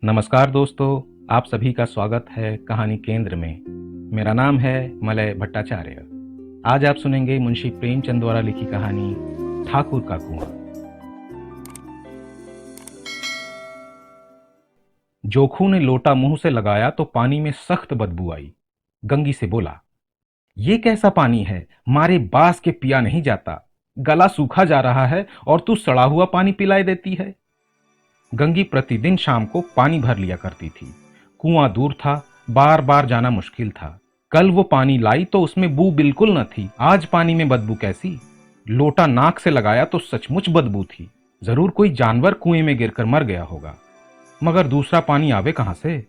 नमस्कार दोस्तों, आप सभी का स्वागत है कहानी केंद्र में। मेरा नाम है मलय भट्टाचार्य। आज आप सुनेंगे मुंशी प्रेमचंद द्वारा लिखी कहानी ठाकुर का कुआं। जोखू ने लोटा मुंह से लगाया तो पानी में सख्त बदबू आई। गंगी से बोला, ये कैसा पानी है, मारे बास के पिया नहीं जाता। गला सूखा जा रहा है और तू सड़ा हुआ पानी पिलाई देती है। गंगी प्रतिदिन शाम को पानी भर लिया करती थी। कुआं दूर था, बार बार जाना मुश्किल था। कल वो पानी लाई तो उसमें बू बिल्कुल न थी। आज पानी में बदबू कैसी? लोटा नाक से लगाया तो सचमुच बदबू थी। जरूर कोई जानवर कुएं में गिरकर मर गया होगा। मगर दूसरा पानी आवे कहां से?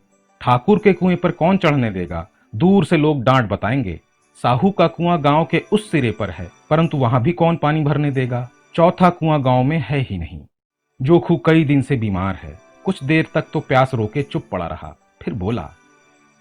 ठाकुर के कुएं पर कौन चढ़ने देगा? दूर से लोग डांट बताएंगे। साहू का कुआं गांव के उस सिरे पर है, परंतु वहां भी कौन पानी भरने देगा? चौथा कुआं गांव में है ही नहीं। जोखू कई दिन से बीमार है। कुछ देर तक तो प्यास रोके चुप पड़ा रहा, फिर बोला,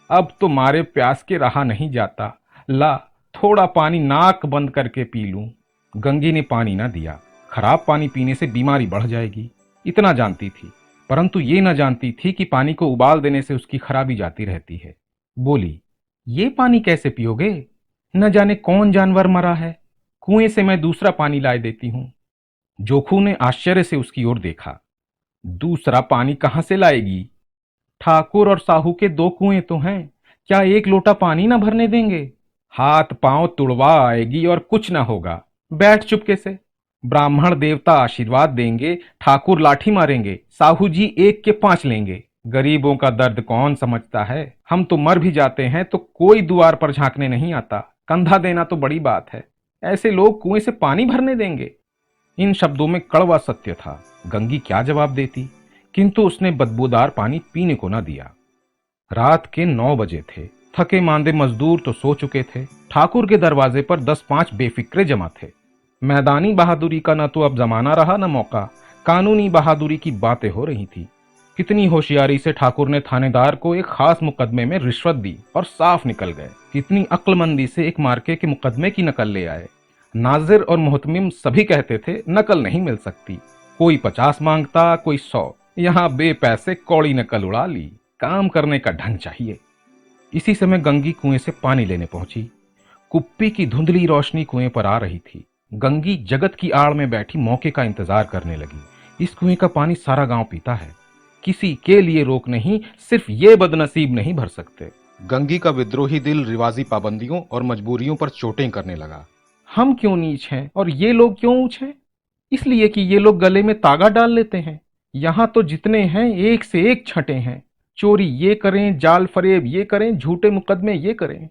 अब तो मारे प्यास के रहा नहीं जाता। ला, थोड़ा पानी नाक बंद करके पी लूं। गंगी ने पानी ना दिया। खराब पानी पीने से बीमारी बढ़ जाएगी, इतना जानती थी, परंतु ये न जानती थी कि पानी को उबाल देने से उसकी खराबी जाती रहती है। बोली, ये पानी कैसे पियोगे? न जाने कौन जानवर मरा है। कुएं से मैं दूसरा पानी लाए देती हूं। जोखू ने आश्चर्य से उसकी ओर देखा। दूसरा पानी कहां से लाएगी? ठाकुर और साहू के दो कुएं तो हैं, क्या एक लोटा पानी ना भरने देंगे? हाथ पांव तुड़वा आएगी और कुछ ना होगा। बैठ चुपके से। ब्राह्मण देवता आशीर्वाद देंगे, ठाकुर लाठी मारेंगे, साहू जी एक के 5 लेंगे। गरीबों का दर्द कौन समझता है? हम तो मर भी जाते हैं तो कोई द्वार पर झांकने नहीं आता। कंधा देना तो बड़ी बात है, ऐसे लोग कुएं से पानी भरने देंगे? इन शब्दों में कड़वा सत्य था। गंगी क्या जवाब देती, किंतु उसने बदबूदार पानी पीने को न दिया। रात के 9 बजे थे। थके मांदे मजदूर तो सो चुके थे। ठाकुर के दरवाजे पर 10-5 बेफिक्रे जमा थे। मैदानी बहादुरी का न तो अब जमाना रहा न मौका। कानूनी बहादुरी की बातें हो रही थी। कितनी होशियारी से ठाकुर ने थानेदार को एक खास मुकदमे में रिश्वत दी और साफ निकल गए। कितनी अक्लमंदी से एक मार्के के मुकदमे की नकल ले आए। नाजिर और मुहतमिम सभी कहते थे नकल नहीं मिल सकती। कोई 50 मांगता, कोई 100। यहां बेपैसे कौड़ी नकल उड़ा ली। काम करने का ढंग चाहिए। इसी समय गंगी कुएं से पानी लेने पहुंची। कुप्पी की धुंधली रोशनी कुएं पर आ रही थी। गंगी जगत की आड़ में बैठी मौके का इंतजार करने लगी। इस कुएं का पानी सारा गांव पीता है, किसी के लिए रोक नहीं, सिर्फ ये बदनसीब नहीं भर सकते। गंगी का विद्रोही दिल रिवाजी पाबंदियों और मजबूरियों पर चोटें करने लगा। हम क्यों नीच हैं और ये लोग क्यों ऊंच हैं? इसलिए कि ये लोग गले में तागा डाल लेते हैं। यहां तो जितने हैं एक से एक छठे हैं। चोरी ये करें, जाल फरेब ये करें, झूठे मुकदमे ये करें।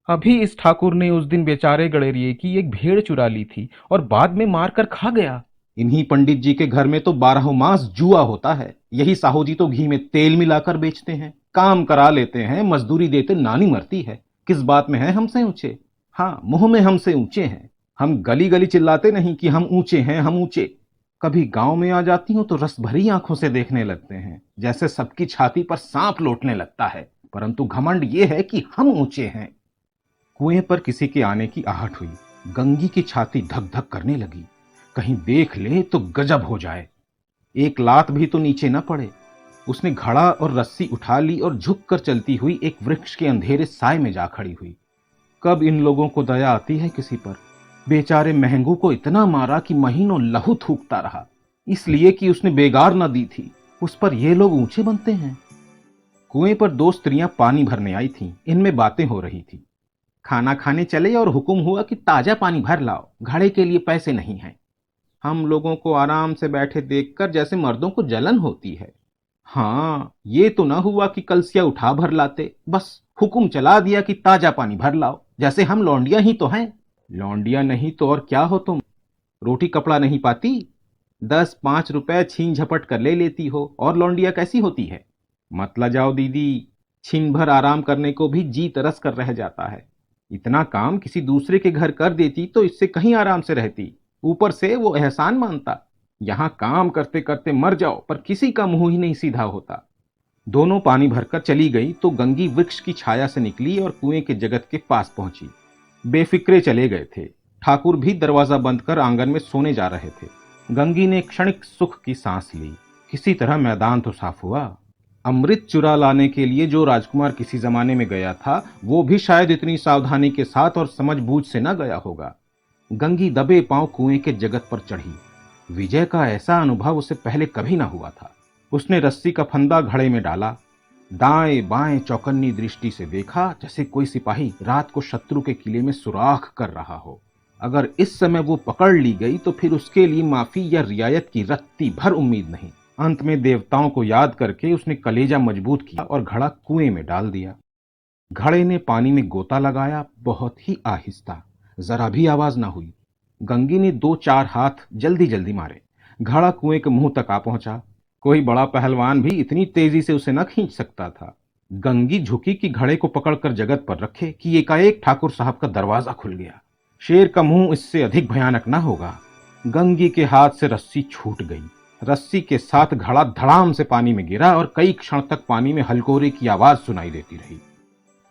अभी इस ठाकुर ने उस दिन बेचारे गड़ेरिए की एक भेड़ चुरा ली थी और बाद में मारकर खा गया। इन्हीं पंडित जी के घर में तो 12 मास जुआ होता है। यही साहू जी तो घी में तेल मिलाकर बेचते हैं। काम करा लेते हैं, मजदूरी देते नानी मरती है। किस बात में है हमसे ऊंचे? हाँ, मुंह में हमसे ऊंचे हैं। हम गली गली चिल्लाते नहीं कि हम ऊंचे हैं, हम ऊंचे। कभी गांव में आ जाती हूं तो रस भरी आंखों से देखने लगते हैं, जैसे सबकी छाती पर सांप लौटने लगता है। परंतु घमंड ये है कि हम ऊंचे हैं। कुएं पर किसी के आने की आहट हुई। गंगी की छाती धक धक करने लगी। कहीं देख ले तो गजब हो जाए। एक लात भी तो नीचे न पड़े। उसने घड़ा और रस्सी उठा ली और झुककर चलती हुई एक वृक्ष के अंधेरे साए में जा खड़ी हुई। कब इन लोगों को दया आती है किसी पर? बेचारे महंगू को इतना मारा कि महीनों लहू थूकता रहा, इसलिए कि उसने बेगार न दी थी। उस पर ये लोग ऊंचे बनते हैं। कुएं पर 2 स्त्रियां पानी भरने आई थीं। इनमें बातें हो रही थी। खाना खाने चले और हुक्म हुआ कि ताजा पानी भर लाओ, घड़े के लिए पैसे नहीं हैं। हम लोगों को आराम से बैठे देखकर जैसे मर्दों को जलन होती है। हाँ, ये तो ना हुआ कि कलसिया उठा भर लाते, बस हुक्म चला दिया कि ताजा पानी भर लाओ, जैसे हम लौंडिया ही तो हैं। लौंडिया नहीं तो और क्या हो तुम? रोटी कपड़ा नहीं पाती? 10-5 रुपए छीन झपट कर ले लेती हो और लौंडिया कैसी होती है? मत लजाओ दीदी, छीन भर आराम करने को भी जी तरस कर रह जाता है। इतना काम किसी दूसरे के घर कर देती तो इससे कहीं आराम से रहती। ऊपर से वो एहसान मानता। यहां काम करते करते मर जाओ पर किसी का मुंह ही नहीं सीधा होता। दोनों पानी भरकर चली गई तो गंगी वृक्ष की छाया से निकली और कुएं के जगत के पास पहुंची। बेफिक्रे चले गए थे। ठाकुर भी दरवाजा बंद कर आंगन में सोने जा रहे थे। गंगी ने क्षणिक सुख की सांस ली। किसी तरह मैदान तो साफ हुआ। अमृत चुरा लाने के लिए जो राजकुमार किसी जमाने में गया था, वो भी शायद इतनी सावधानी के साथ और समझबूझ से न गया होगा। गंगी दबे पांव कुएं के जगत पर चढ़ी। विजय का ऐसा अनुभव उसे पहले कभी ना हुआ था। उसने रस्सी का फंदा घड़े में डाला, दाएं बाएं चौकन्नी दृष्टि से देखा, जैसे कोई सिपाही रात को शत्रु के किले में सुराख कर रहा हो। अगर इस समय वो पकड़ ली गई तो फिर उसके लिए माफी या रियायत की रत्ती भर उम्मीद नहीं। अंत में देवताओं को याद करके उसने कलेजा मजबूत किया और घड़ा कुएं में डाल दिया। घड़े ने पानी में गोता लगाया, बहुत ही आहिस्ता, जरा भी आवाज ना हुई। गंगी ने 2-4 हाथ जल्दी जल्दी मारे। घड़ा कुएं के मुंह तक आ पहुंचा। कोई बड़ा पहलवान भी इतनी तेजी से उसे न खींच सकता था। गंगी झुकी कि घड़े को पकड़कर जगत पर रखे कि एकाएक ठाकुर साहब का दरवाजा खुल गया। शेर का मुंह इससे अधिक भयानक ना होगा। गंगी के हाथ से रस्सी छूट गई। रस्सी के साथ घड़ा धड़ाम से पानी में गिरा और कई क्षण तक पानी में हलकोरे की आवाज सुनाई देती रही।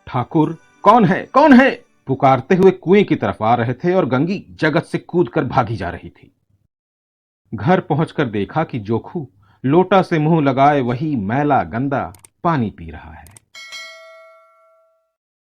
ठाकुर, कौन है, कौन है, पुकारते हुए कुएं की तरफ आ रहे थे और गंगी जगत से कूदकर भागी जा रही थी। घर पहुंचकर देखा कि जोखू लोटा से मुंह लगाए वही मैला गंदा पानी पी रहा है।